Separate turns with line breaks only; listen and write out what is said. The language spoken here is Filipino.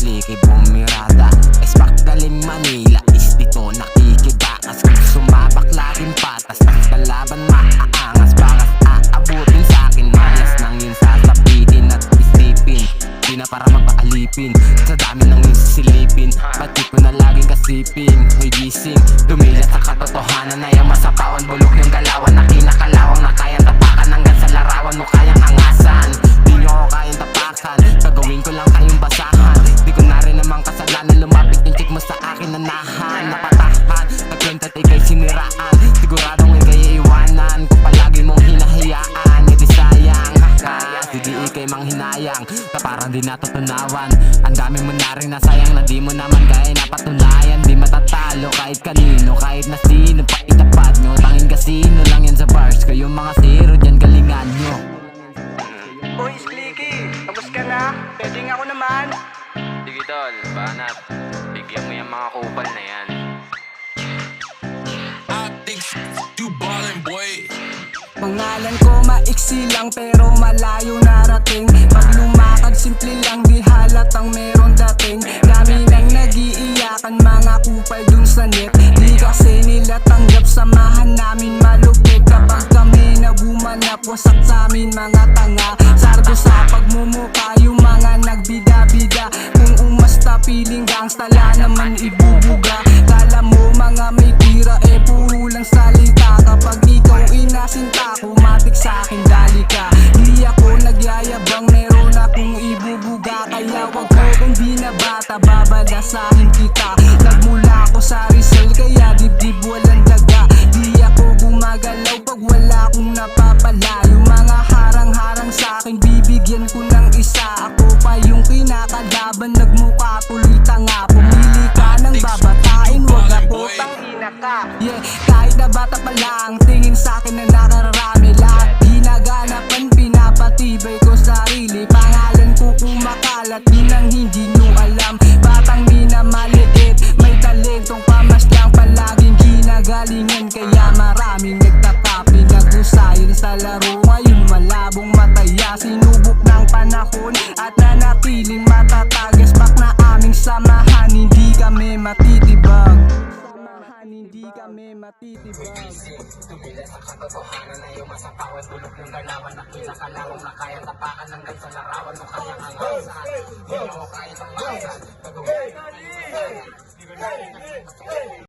Sliki bumirada, espak galing Manila. Is dito nakikibakas, kung sumabak laging patas. Ang kalaban maaangas, bakas aabutin sa'kin. Malas nang yun sasapitin at isipin, di na para magpaalipin. Sa dami nang yun sisilipin, pati ko na laging kasipin. Hoy gising, dumilat sa katotohanan na yung masapawan. Bulok yung galawan na kinakalawang na kayang tapakan. Hanggang sa larawan mo kayang angasan, di nyo ako kayang tapakan. Gagawin ko lang kayong basahan. Di ko na rin namang kasalanan, lumapit yung chick mo sa akin na nahan. Napatahan, nagkwenta at ikay siniraan. Siguradong ikay iiwanan, kung palagi mong hinahayaan. E di sayang, di ikay manghinayang na parang di natutunawan. Ang dami mo na rin nasayang na di mo naman kaya napatunayan. Di matatalo kahit kanino, kahit na sino pa itapat nyo. Tanging kasino lang yan sa bars, kayong mga zero dyan galingan nyo.
Uy, Slicky, tapos ka na? Pwedeng ako naman.
Sige tol, banat, bigyan mo yung mga kupal na yan.
I think you ballin', boy.
Pangalan ko maiksi lang pero malayo narating. Pag lumakad simple lang di halatang meron dating. Dami nang nag-iiyakan mga kupal dun sa net. Di kasi nila tanggap samahan namin malupit. Kapag kami nabumanap wasak sa amin mga tanga. Sardo sa pagmumukha yung mga nagbida-bida. Kung umasta piling gangsta la naman ibubuga. Kala mo mga may tira puro lang salita. Kapag ikaw inasinta kumatik sa'kin dali ka. Di ako nagyayabang meron akong ibubuga. Kaya wag mo kong binabata babalasahin kita. Nagmula ako sa Rizal kaya dibdib walang daga. Di ako gumagalaw pag wala akong napapala. Yung mga harang-harang sa'kin bibigyan ko ng isa. Ako pa yung kinakalaban nagmukha tuloy tanga. Pumili ka ng babatain wag ako tangina ka. Yeah, kahit na bata pa lang tingin sa'kin na nakararami. Lahat ginaganapan pinapatibay ko sarili. Pangalan ko kumakalat yun ang hindi nyo alam. Batang di na maliit, may talentong pamaslang palaging ginagalingan. Kaya maraming nagtatapi, naghusayan sa laro. Ngayon malabong mataya, sinubok ng panahon at nanatiling matatagas. Bak na aming samahan, hindi kami matitibag. Hindi kami matitibag.
Tumilas sa katotohanan na yung masapawan. Bulok yung galawan na kinakalawang na kaya tapakan. Hanggang sa larawan mo kaya angasan, di mo kaya tapakan.